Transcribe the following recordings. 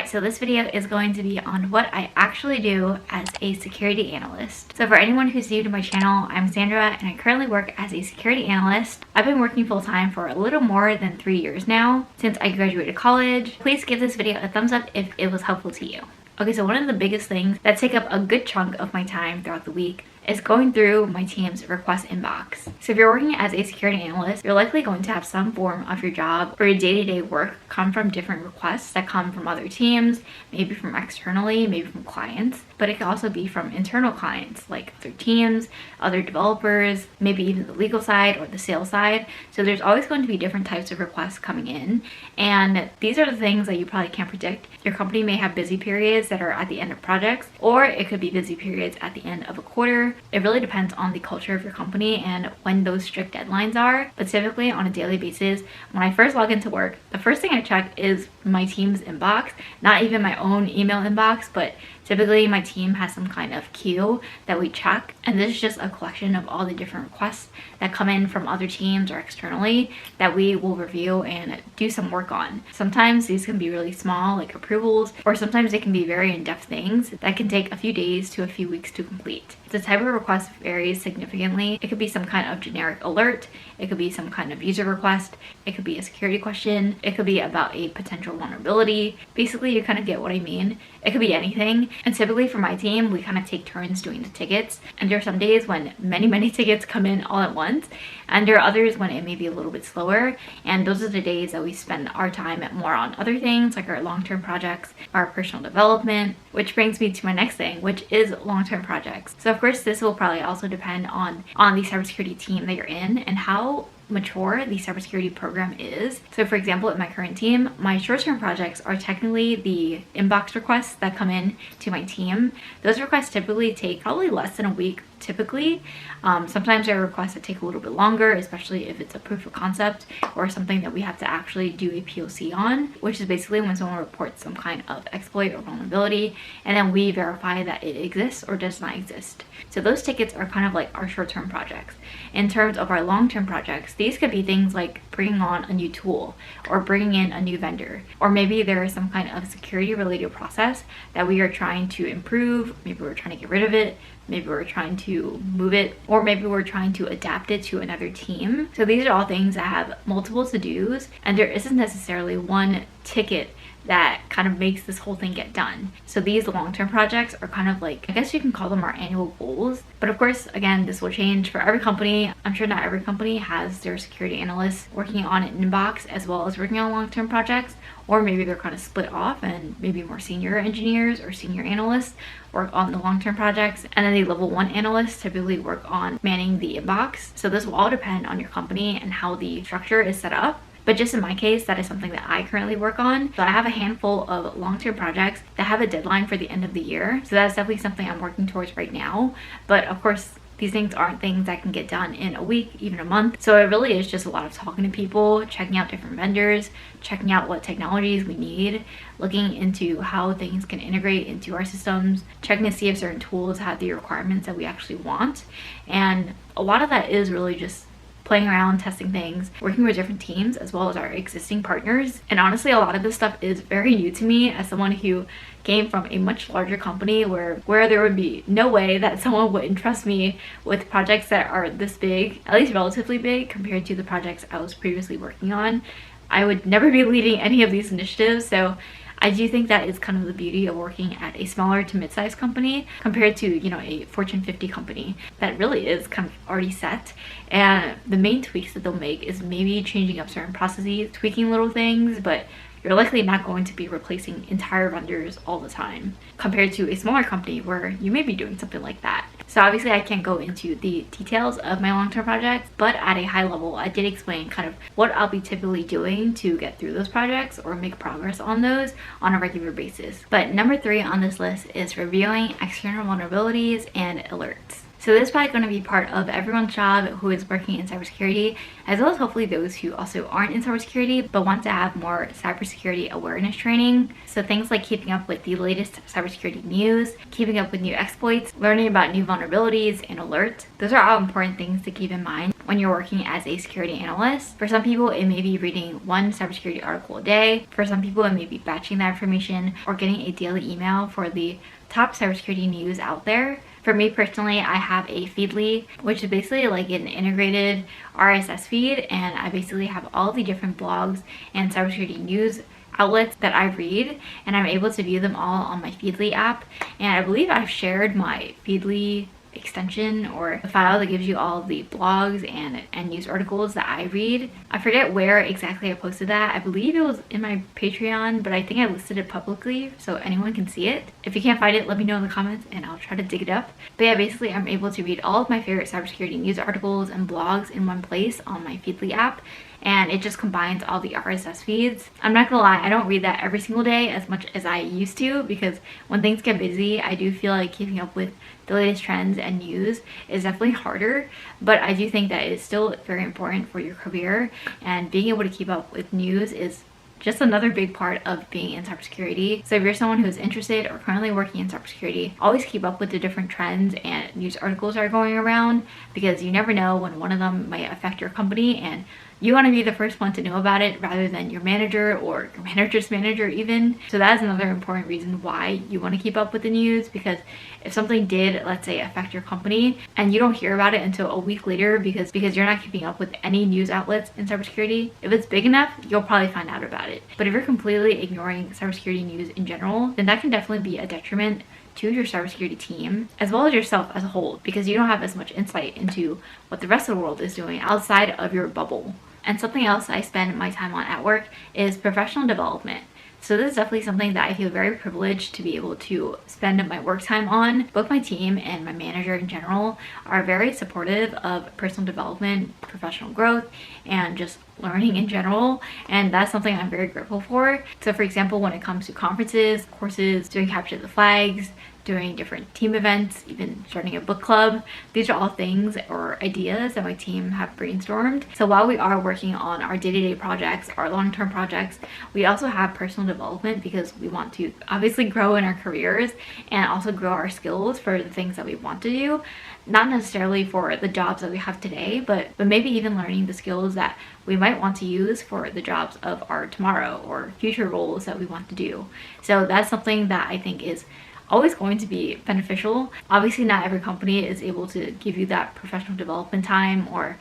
Alright, so this video is going to be on what I actually do as a security analyst. So for anyone who's new to my channel, I'm Sandra and I currently work as a security analyst. I've been working full-time for a little more than 3 years now, since I graduated college. Please give this video a thumbs up if it was helpful to you. Okay, so one of the biggest things that take up a good chunk of my time throughout the week is going through my team's request inbox. So if you're working as a security analyst, you're likely going to have some form of your job or your day-to-day work come from different requests that come from other teams, maybe from externally, maybe from clients, but it can also be from internal clients like other teams, other developers, maybe even the legal side or the sales side. So there's always going to be different types of requests coming in, and these are the things that you probably can't predict. Your company may have busy periods that are at the end of projects, or it could be busy periods at the end of a quarter. It really depends on the culture of your company and when those strict deadlines are. But typically on a daily basis, when I first log into work, the first thing I check is my team's inbox, not even my own email inbox, but typically my team has some kind of queue that we check, and this is just a collection of all the different requests that come in from other teams or externally that we will review and do some work on. Sometimes these can be really small, like approvals, or sometimes they can be very in-depth things that can take a few days to a few weeks to complete. The type of request varies significantly. It could be some kind of generic alert, it could be some kind of user request, it could be a security question, it could be about a potential vulnerability. Basically, you kind of get what I mean. It could be anything. And typically for my team, we kind of take turns doing the tickets. And there are some days when many tickets come in all at once. And there are others when it may be a little bit slower. And those are the days that we spend our time more on other things, like our long-term projects, our personal development, which brings me to my next thing, which is long-term projects. So of course, this will probably also depend on the cybersecurity team that you're in and how mature the cybersecurity program is. So for example, at my current team, my short-term projects are technically the inbox requests that come in to my team. Those requests typically take probably less than a week typically. Sometimes there are requests that take a little bit longer, especially if it's a proof of concept or something that we have to actually do a POC on, which is basically when someone reports some kind of exploit or vulnerability, and then we verify that it exists or does not exist. So those tickets are kind of like our short-term projects. In terms of our long-term projects, these could be things like bringing on a new tool or bringing in a new vendor, or maybe there is some kind of security related process that we are trying to improve. Maybe we're trying to get rid of it, maybe we're trying to move it, or maybe we're trying to adapt it to another team. So these are all things that have multiple to-dos, and there isn't necessarily one ticket that kind of makes this whole thing get done. So these long-term projects are kind of like, I guess you can call them our annual goals. But of course, again, this will change for every company. I'm sure not every company has their security analysts working on an inbox as well as working on long-term projects, or maybe they're kind of split off and maybe more senior engineers or senior analysts work on the long-term projects, and then the level 1 analysts typically work on manning the inbox. So this will all depend on your company and how the structure is set up. But just in my case, that is something that I currently work on. So I have a handful of long-term projects that have a deadline for the end of the year. So that's definitely something I'm working towards right now. But of course, these things aren't things that can get done in a week, even a month. So it really is just a lot of talking to people, checking out different vendors, checking out what technologies we need, looking into how things can integrate into our systems, checking to see if certain tools have the requirements that we actually want. And a lot of that is really just playing around, testing things, working with different teams as well as our existing partners. And honestly, a lot of this stuff is very new to me as someone who came from a much larger company where there would be no way that someone would entrust me with projects that are this big, at least relatively big compared to the projects I was previously working on. I would never be leading any of these initiatives, so I do think that is kind of the beauty of working at a smaller to mid-sized company compared to, you know, a Fortune 50 company that really is kind of already set. And the main tweaks that they'll make is maybe changing up certain processes, tweaking little things, but you're likely not going to be replacing entire vendors all the time compared to a smaller company where you may be doing something like that. So obviously I can't go into the details of my long-term projects, but at a high level, I did explain kind of what I'll be typically doing to get through those projects or make progress on those on a regular basis. But number 3 on this list is reviewing external vulnerabilities and alerts. So this is probably going to be part of everyone's job who is working in cybersecurity, as well as hopefully those who also aren't in cybersecurity but want to have more cybersecurity awareness training. So things like keeping up with the latest cybersecurity news, keeping up with new exploits, learning about new vulnerabilities and alerts. Those are all important things to keep in mind when you're working as a security analyst. For some people, it may be reading one cybersecurity article a day. For some people, it may be batching that information or getting a daily email for the top cybersecurity news out there. For me personally, I have a Feedly, which is basically like an integrated RSS feed, and I basically have all the different blogs and cybersecurity news outlets that I read, and I'm able to view them all on my Feedly app. And I believe I've shared my Feedly extension or the file that gives you all the blogs and news articles that I read. I forget where exactly I posted that. I believe it was in my Patreon, but I think I listed it publicly so anyone can see it. If you can't find it, let me know in the comments and I'll try to dig it up. But yeah, basically I'm able to read all of my favorite cybersecurity news articles and blogs in one place on my Feedly app, and it just combines all the RSS feeds. I'm not gonna lie, I don't read that every single day as much as I used to, because when things get busy, I do feel like keeping up with the latest trends and news is definitely harder, but I do think that it's still very important for your career, and being able to keep up with news is just another big part of being in cybersecurity. So if you're someone who's interested or currently working in cybersecurity, always keep up with the different trends and news articles that are going around, because you never know when one of them might affect your company, and you want to be the first one to know about it rather than your manager or your manager's manager even. So that is another important reason why you want to keep up with the news, because if something did, let's say, affect your company and you don't hear about it until a week later because you're not keeping up with any news outlets in cybersecurity, if it's big enough, you'll probably find out about it. But if you're completely ignoring cybersecurity news in general, then that can definitely be a detriment to your cybersecurity team as well as yourself as a whole, because you don't have as much insight into what the rest of the world is doing outside of your bubble. And something else I spend my time on at work is professional development. So this is definitely something that I feel very privileged to be able to spend my work time on. Both my team and my manager in general are very supportive of personal development, professional growth, and just learning in general, and that's something I'm very grateful for. So for example, when it comes to conferences, courses, doing capture the flags, doing different team events, even starting a book club, these are all things or ideas that my team have brainstormed. So while we are working on our day-to-day projects, our long-term projects, we also have personal development because we want to obviously grow in our careers and also grow our skills for the things that we want to do. Not necessarily for the jobs that we have today, but maybe even learning the skills that we might want to use for the jobs of our tomorrow or future roles that we want to do. So that's something that I think is always going to be beneficial. Obviously, not every company is able to give you that professional development time or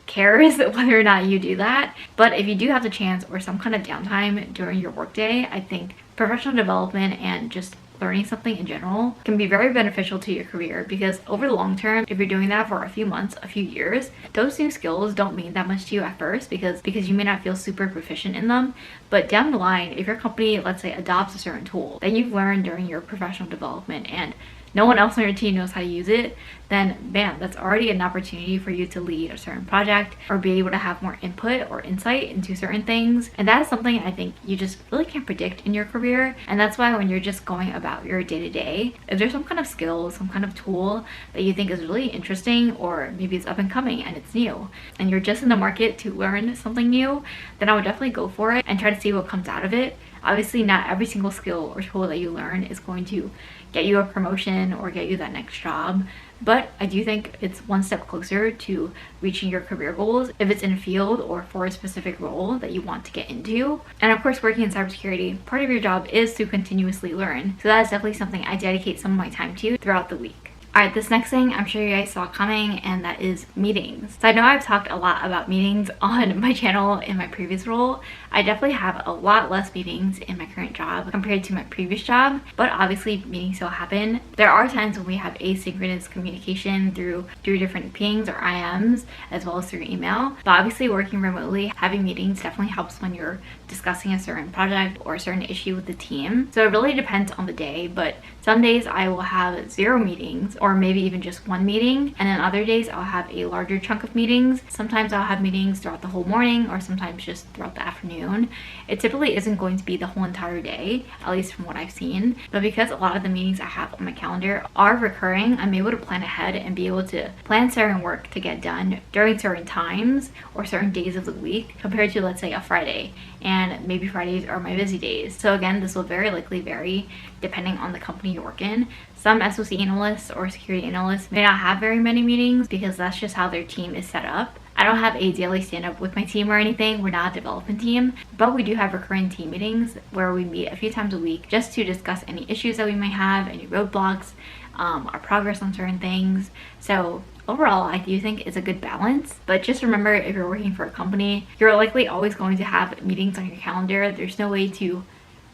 cares whether or not you do that. But if you do have the chance or some kind of downtime during your workday, I think professional development and just learning something in general can be very beneficial to your career, because over the long term, if you're doing that for a few months, a few years, those new skills don't mean that much to you at first because you may not feel super proficient in them. But down the line, if your company, let's say, adopts a certain tool that you've learned during your professional development and no one else on your team knows how to use it, then bam, that's already an opportunity for you to lead a certain project or be able to have more input or insight into certain things. And that is something I think you just really can't predict in your career. And that's why when you're just going about your day-to-day, if there's some kind of skill, some kind of tool that you think is really interesting, or maybe it's up and coming and it's new, and you're just in the market to learn something new, then I would definitely go for it and try to see what comes out of it. Obviously, not every single skill or tool that you learn is going to get you a promotion or get you that next job, but I do think it's one step closer to reaching your career goals if it's in a field or for a specific role that you want to get into. And of course, working in cybersecurity, part of your job is to continuously learn. So that's definitely something I dedicate some of my time to throughout the week. Alright, this next thing I'm sure you guys saw coming, and that is meetings. So I know I've talked a lot about meetings on my channel in my previous role. I definitely have a lot less meetings in my current job compared to my previous job, but obviously meetings still happen. There are times when we have asynchronous communication through different pings or IMs as well as through email. But obviously working remotely, having meetings definitely helps when you're discussing a certain project or a certain issue with the team. So it really depends on the day, but some days I will have 0 meetings or maybe even just 1 meeting, and then other days I'll have a larger chunk of meetings. Sometimes I'll have meetings throughout the whole morning or sometimes just throughout the afternoon. It typically isn't going to be the whole entire day, at least from what I've seen, but because a lot of the meetings I have on my calendar are recurring, I'm able to plan ahead and be able to plan certain work to get done during certain times or certain days of the week compared to, let's say, a Friday, and maybe Fridays are my busy days. So again, this will very likely vary depending on the company you work in. Some SOC analysts or security analysts may not have very many meetings because that's just how their team is set up. I don't have a daily stand-up with my team or anything. We're not a development team, but we do have recurring team meetings where we meet a few times a week just to discuss any issues that we might have, any roadblocks, our progress on certain things. So overall, I do think it's a good balance, but just remember, if you're working for a company, you're likely always going to have meetings on your calendar. There's no way to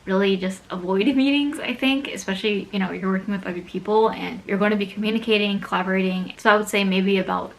really just avoid meetings, I think, especially, you're working with other people and you're going to be communicating, collaborating. So I would say maybe about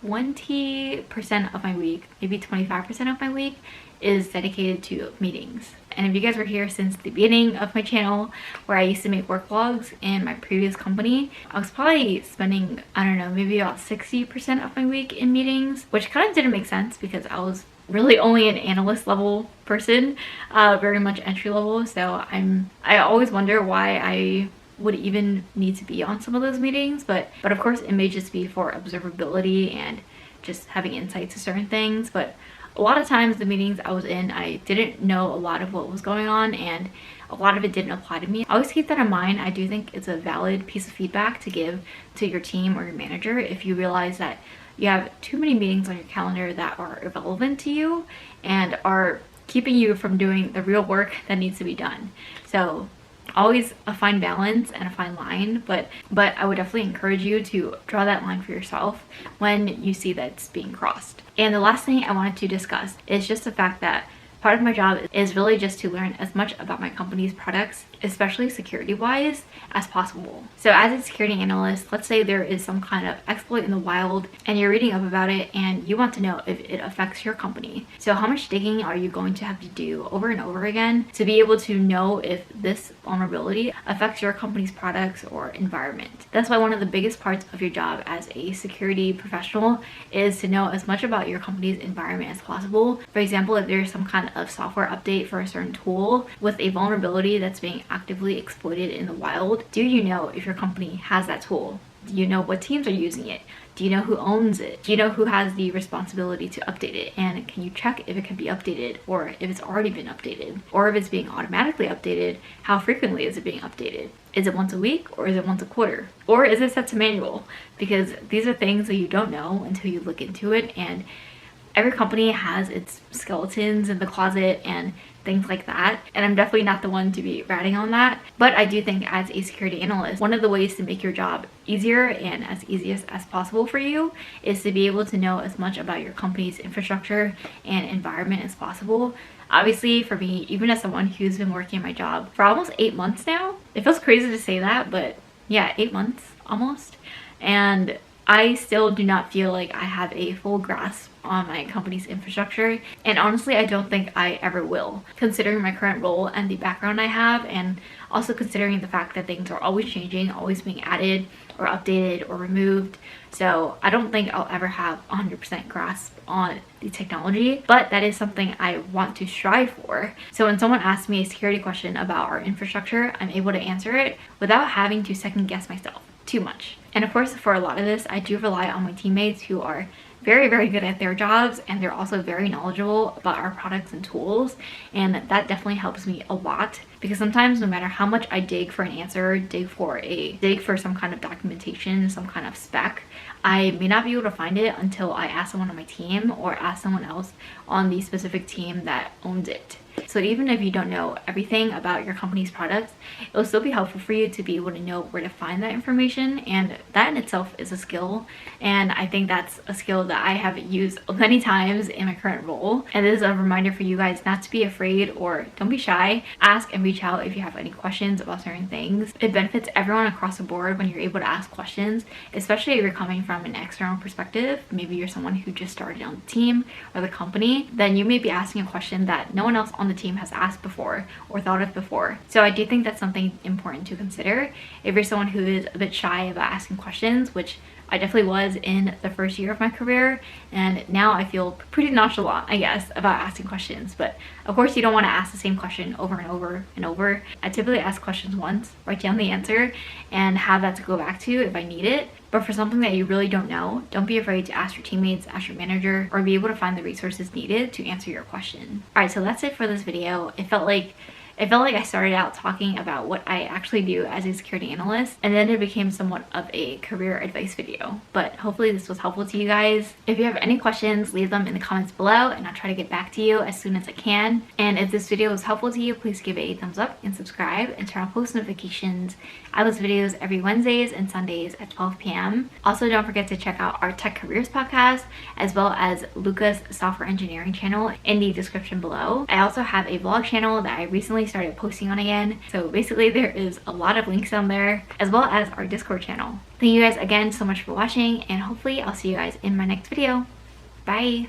20% of my week, maybe 25% of my week is dedicated to meetings. And if you guys were here since the beginning of my channel, where I used to make work vlogs in my previous company, I was probably spending, I don't know, maybe about 60% of my week in meetings, which kind of didn't make sense because I was really only an analyst level person, very much entry level. So I always wonder why I would even need to be on some of those meetings, but of course it may just be for observability and just having insights to certain things. But a lot of times the meetings I was in, I didn't know a lot of what was going on and a lot of it didn't apply to me. Always keep that in mind. I do think it's a valid piece of feedback to give to your team or your manager if you realize that you have too many meetings on your calendar that are irrelevant to you and are keeping you from doing the real work that needs to be done. So always a fine balance and a fine line, but I would definitely encourage you to draw that line for yourself when you see that it's being crossed. And the last thing I wanted to discuss is just the fact that part of my job is really just to learn as much about my company's products, especially security wise, as possible. So as a security analyst, let's say there is some kind of exploit in the wild and you're reading up about it and you want to know if it affects your company. So how much digging are you going to have to do over and over again to be able to know if this vulnerability affects your company's products or environment? That's why one of the biggest parts of your job as a security professional is to know as much about your company's environment as possible. For example, if there's some kind of software update for a certain tool with a vulnerability that's being actively exploited in the wild, do you know if your company has that tool? Do you know what teams are using it? Do you know who owns it? Do you know who has the responsibility to update it? And can you check if it can be updated, or if it's already been updated, or if it's being automatically updated, how frequently is it being updated? Is it once a week, or is it once a quarter? Or is it set to manual? Because these are things that you don't know until you look into it, and every company has its skeletons in the closet and things like that, and I'm definitely not the one to be ratting on that. But I do think as a security analyst, one of the ways to make your job easier and as easiest as possible for you is to be able to know as much about your company's infrastructure and environment as possible. Obviously, for me, even as someone who's been working my job for almost 8 months now, it feels crazy to say that, but yeah, 8 months almost, and I still do not feel like I have a full grasp on my company's infrastructure, and honestly I don't think I ever will, considering my current role and the background I have, and also considering the fact that things are always changing, always being added or updated or removed. So I don't think I'll ever have 100% grasp on the technology, but that is something I want to strive for. So when someone asks me a security question about our infrastructure, I'm able to answer it without having to second guess myself too much. And of course, for a lot of this, I do rely on my teammates who are very, very good at their jobs, and they're also very knowledgeable about our products and tools, and that definitely helps me a lot, because sometimes no matter how much I dig for an answer, dig for some kind of documentation, some kind of spec, I may not be able to find it until I ask someone on my team or ask someone else on the specific team that owns it. So even if you don't know everything about your company's products, it'll still be helpful for you to be able to know where to find that information, and that in itself is a skill, and I think that's a skill that I have used many times in my current role. And this is a reminder for you guys not to be afraid, or don't be shy. Ask and reach out if you have any questions about certain things. It benefits everyone across the board when you're able to ask questions, especially if you're coming from an external perspective. Maybe you're someone who just started on the team or the company, then you may be asking a question that no one else on the team has asked before or thought of before. So I do think that's something important to consider if you're someone who is a bit shy about asking questions, which I definitely was in the first year of my career, and now I feel pretty nonchalant, I guess, about asking questions. But of course, you don't want to ask the same question over and over and over. I typically ask questions once, write down the answer, and have that to go back to if I need it. But for something that you really don't know, don't be afraid to ask your teammates, ask your manager, or be able to find the resources needed to answer your question. Alright, so that's it for this video. It felt like It felt like I started out talking about what I actually do as a security analyst, and then it became somewhat of a career advice video. But hopefully this was helpful to you guys. If you have any questions, leave them in the comments below and I'll try to get back to you as soon as I can. And if this video was helpful to you, please give it a thumbs up and subscribe and turn on post notifications. I post videos every Wednesdays and Sundays at 12 p.m. Also, don't forget to check out our Tech Careers podcast as well as Luca's software engineering channel in the description below. I also have a vlog channel that I recently started posting on again. So basically there is a lot of links down there, as well as our Discord channel. Thank you guys again so much for watching, and hopefully I'll see you guys in my next video. Bye!